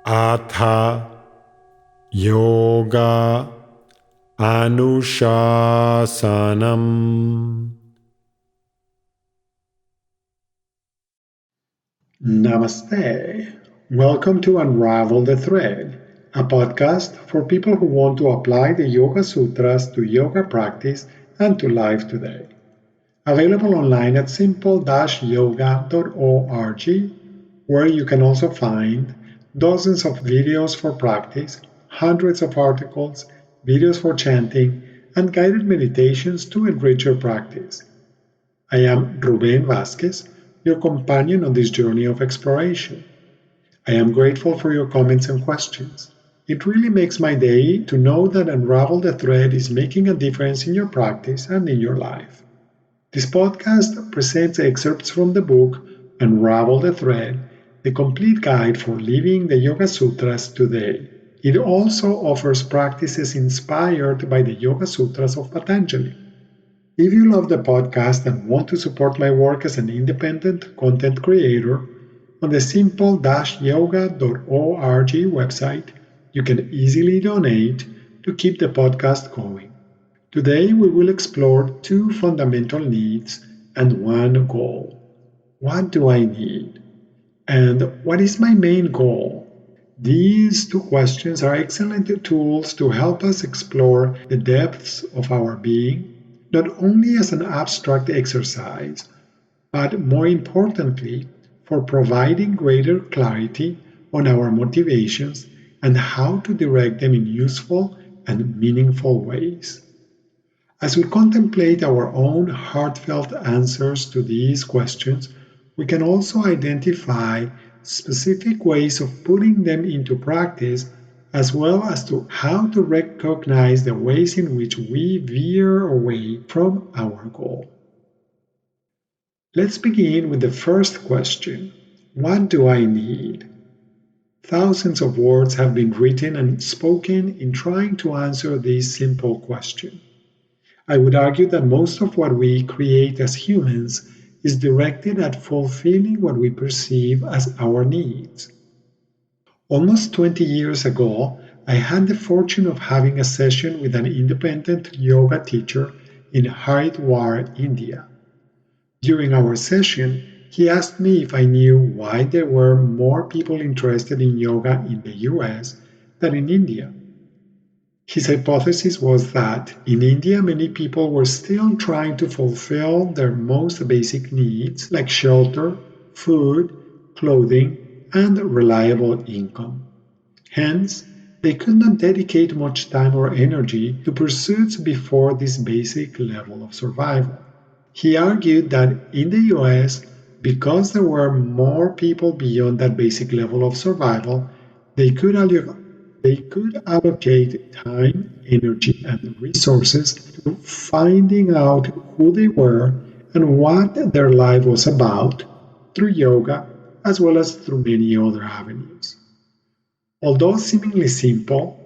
Atha Yoga Anushasanam. Namaste. Welcome to Unravel the Thread, a podcast for people who want to apply the Yoga Sutras to yoga practice and to life today. Available online at simple-yoga.org, where you can also find dozens of videos for practice, hundreds of articles, videos for chanting, and guided meditations to enrich your practice. I am Ruben Vasquez, your companion on this journey of exploration. I am grateful for your comments and questions. It really makes my day to know that Unravel the Thread is making a difference in your practice and in your life. This podcast presents excerpts from the book Unravel the Thread, the complete guide for living the Yoga Sutras today. It also offers practices inspired by the Yoga Sutras of PAtanjali. If you love the podcast and want to support my work as an independent content creator, on the simple-yoga.org website, you can easily donate to keep the podcast going. Today we will explore two fundamental needs and one goal. What do I need? And what is my main goal? These two questions are excellent tools to help us explore the depths of our being, not only as an abstract exercise, but more importantly, for providing greater clarity on our motivations and how to direct them in useful and meaningful ways. As we contemplate our own heartfelt answers to these questions, we can also identify specific ways of putting them into practice, as well as to how to recognize the ways in which we veer away from our goal. Let's begin with the first question. What do I need? Thousands of words have been written and spoken in trying to answer this simple question. I would argue that most of what we create as humans is directed at fulfilling what we perceive as our needs. Almost 20 years ago, I had the fortune of having a session with an independent yoga teacher in Haridwar, India. During our session, he asked me if I knew why there were more people interested in yoga in the US than in India. His hypothesis was that in India many people were still trying to fulfill their most basic needs like shelter, food, clothing, and reliable income. Hence, they could not dedicate much time or energy to pursuits before this basic level of survival. He argued that in the US, because there were more people beyond that basic level of survival, they could allocate time, energy, and resources to finding out who they were and what their life was about through yoga as well as through many other avenues. Although seemingly simple,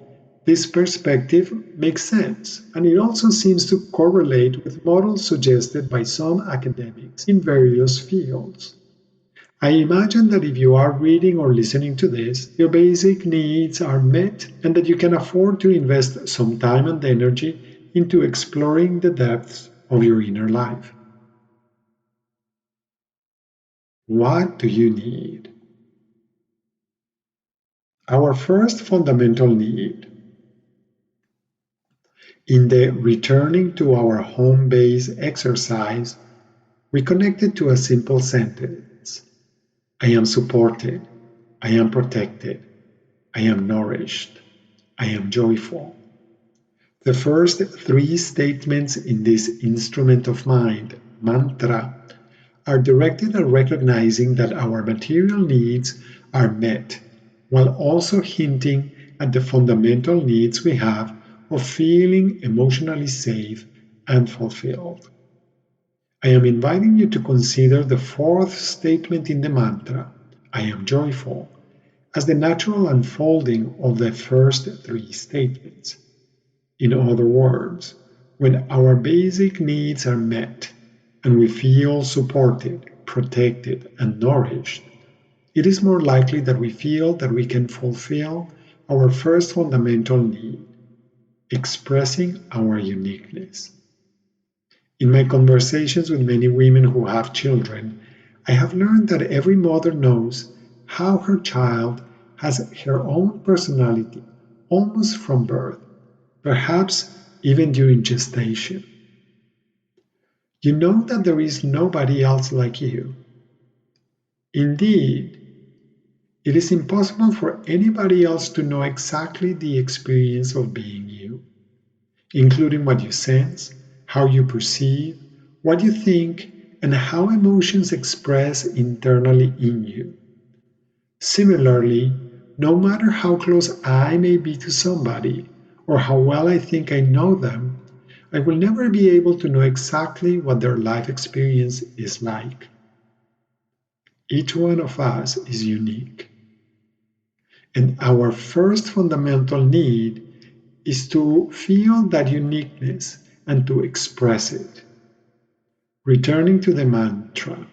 this perspective makes sense, and it also seems to correlate with models suggested by some academics in various fields. I imagine that if you are reading or listening to this, your basic needs are met and that you can afford to invest some time and energy into exploring the depths of your inner life. What do you need? Our first fundamental need. In the returning to our home base exercise, we connected to a simple sentence. I am supported. I am protected. I am nourished. I am joyful. The first three statements in this instrument of mind, mantra, are directed at recognizing that our material needs are met, while also hinting at the fundamental needs we have of feeling emotionally safe and fulfilled. I am inviting you to consider the fourth statement in the mantra, I am joyful, as the natural unfolding of the first three statements. In other words, when our basic needs are met and we feel supported, protected, and nourished, it is more likely that we feel that we can fulfill our first fundamental need, expressing our uniqueness. In my conversations with many women who have children, I have learned that every mother knows how her child has her own personality almost from birth, perhaps even during gestation. You know that there is nobody else like you. Indeed, it is impossible for anybody else to know exactly the experience of being you, including what you sense, how you perceive, what you think, and how emotions express internally in you. Similarly, no matter how close I may be to somebody, or how well I think I know them, I will never be able to know exactly what their life experience is like. Each one of us is unique. And our first fundamental need is to feel that uniqueness and to express it. Returning to the mantra,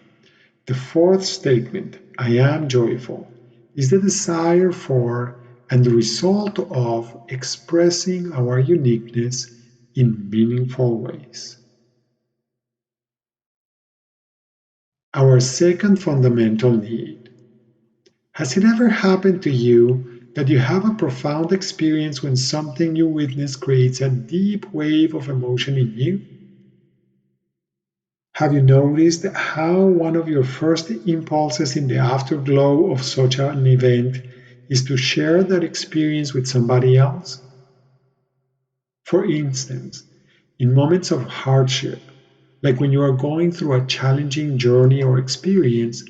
the fourth statement, I am joyful, is the desire for and the result of expressing our uniqueness in meaningful ways. Our second fundamental need. Has it ever happened to you that you have a profound experience when something you witness creates a deep wave of emotion in you? Have you noticed how one of your first impulses in the afterglow of such an event is to share that experience with somebody else? For instance, in moments of hardship, like when you are going through a challenging journey or experience,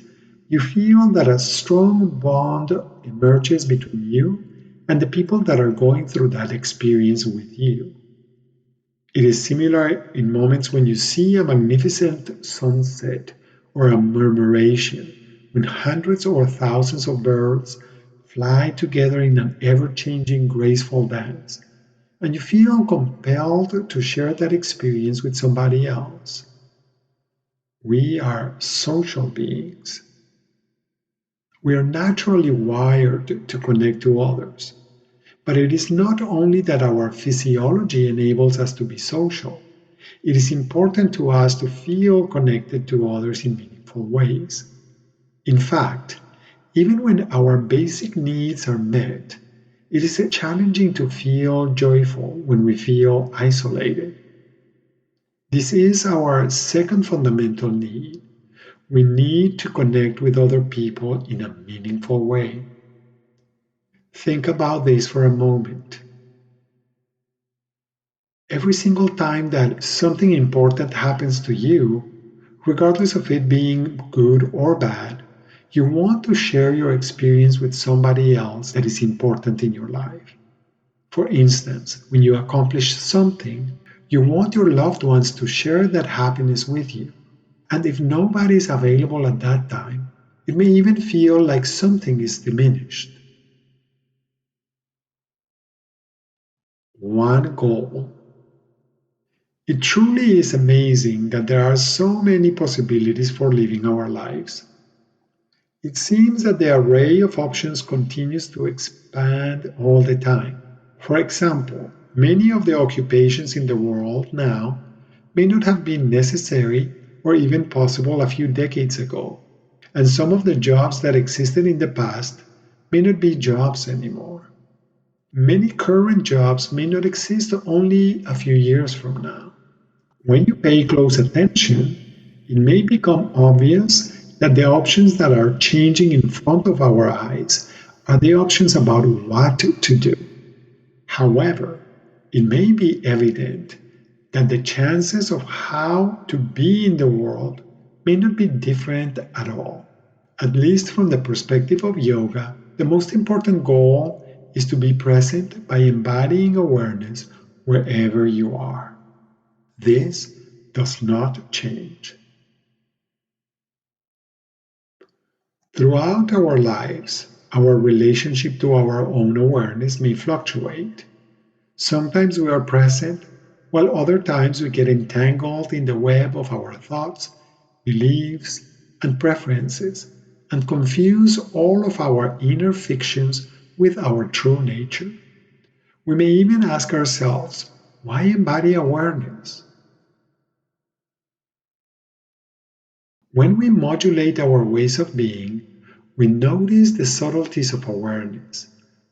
you feel that a strong bond emerges between you and the people that are going through that experience with you. It is similar in moments when you see a magnificent sunset or a murmuration, when hundreds or thousands of birds fly together in an ever changing, graceful dance, and you feel compelled to share that experience with somebody else. We are social beings. We are naturally wired to connect to others. But it is not only that our physiology enables us to be social, it is important to us to feel connected to others in meaningful ways. In fact, even when our basic needs are met, it is challenging to feel joyful when we feel isolated. This is our second fundamental need. We need to connect with other people in a meaningful way. Think about this for a moment. Every single time that something important happens to you, regardless of it being good or bad, you want to share your experience with somebody else that is important in your life. For instance, when you accomplish something, you want your loved ones to share that happiness with you. And if nobody is available at that time, it may even feel like something is diminished. One goal. It truly is amazing that there are so many possibilities for living our lives. It seems that the array of options continues to expand all the time. For example, many of the occupations in the world now may not have been necessary or even possible a few decades ago, and some of the jobs that existed in the past may not be jobs anymore. Many current jobs may not exist only a few years from now. When you pay close attention, it may become obvious that the options that are changing in front of our eyes are the options about what to do. However, it may be evident that the chances of how to be in the world may not be different at all. At least from the perspective of yoga, the most important goal is to be present by embodying awareness wherever you are. This does not change. Throughout our lives, our relationship to our own awareness may fluctuate. Sometimes we are present, while other times we get entangled in the web of our thoughts, beliefs, and preferences, and confuse all of our inner fictions with our true nature. We may even ask ourselves, why embody awareness? When we modulate our ways of being, we notice the subtleties of awareness.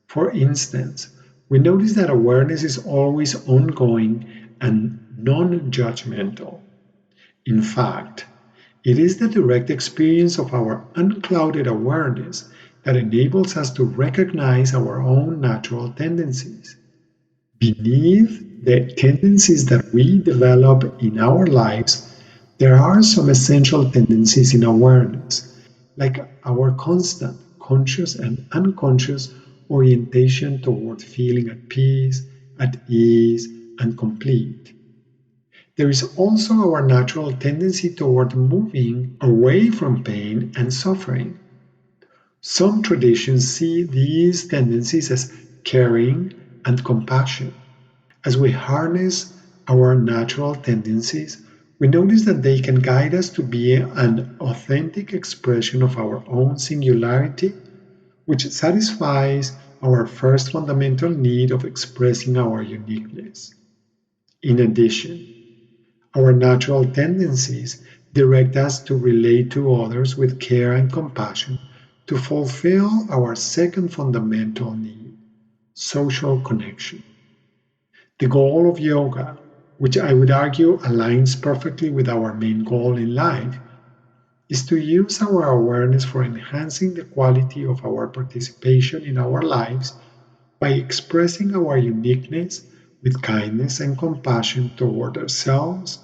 For instance, we notice that awareness is always ongoing and non-judgmental. In fact, it is the direct experience of our unclouded awareness that enables us to recognize our own natural tendencies. Beneath the tendencies that we develop in our lives, there are some essential tendencies in awareness, like our constant conscious and unconscious orientation toward feeling at peace, at ease, and complete. There is also our natural tendency toward moving away from pain and suffering. Some traditions see these tendencies as caring and compassion. As we harness our natural tendencies, we notice that they can guide us to be an authentic expression of our own singularity, which satisfies our first fundamental need of expressing our uniqueness. In addition, our natural tendencies direct us to relate to others with care and compassion to fulfill our second fundamental need, social connection. The goal of yoga, which I would argue aligns perfectly with our main goal in life, is to use our awareness for enhancing the quality of our participation in our lives by expressing our uniqueness with kindness and compassion toward ourselves,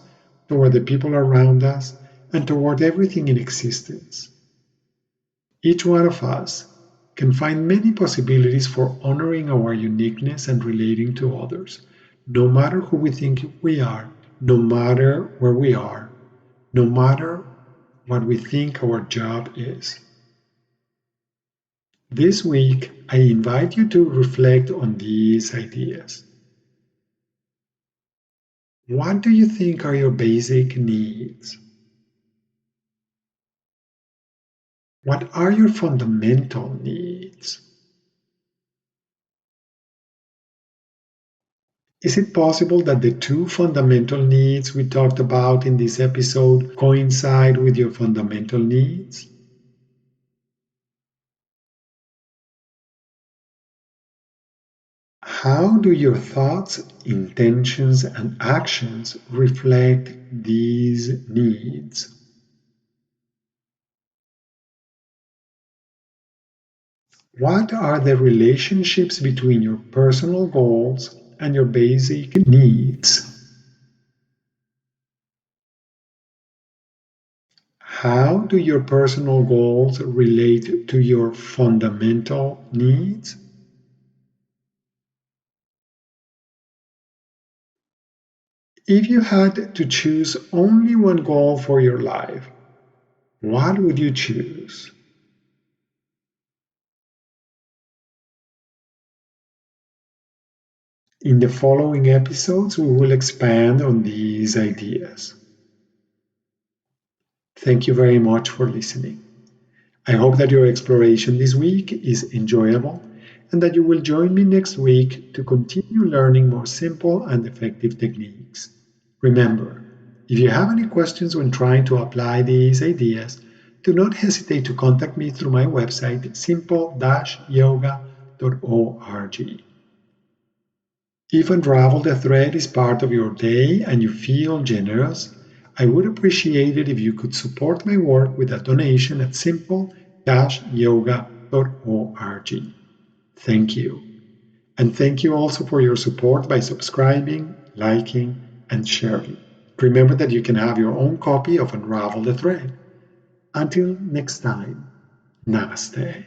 toward the people around us, and toward everything in existence. Each one of us can find many possibilities for honoring our uniqueness and relating to others, no matter who we think we are, no matter where we are, no matter what we think our job is. This week, I invite you to reflect on these ideas. What do you think are your basic needs? What are your fundamental needs? Is it possible that the two fundamental needs we talked about in this episode coincide with your fundamental needs? How do your thoughts, intentions, and actions reflect these needs? What are the relationships between your personal goals and your basic needs? How do your personal goals relate to your fundamental needs? If you had to choose only one goal for your life, what would you choose? In the following episodes, we will expand on these ideas. Thank you very much for listening. I hope that your exploration this week is enjoyable and that you will join me next week to continue learning more simple and effective techniques. Remember, if you have any questions when trying to apply these ideas, do not hesitate to contact me through my website simple-yoga.org. If Unravel the Thread is part of your day and you feel generous, I would appreciate it if you could support my work with a donation at simple-yoga.org. Thank you. And thank you also for your support by subscribing, liking, and sharing. Remember that you can have your own copy of Unravel the Thread. Until next time, Namaste.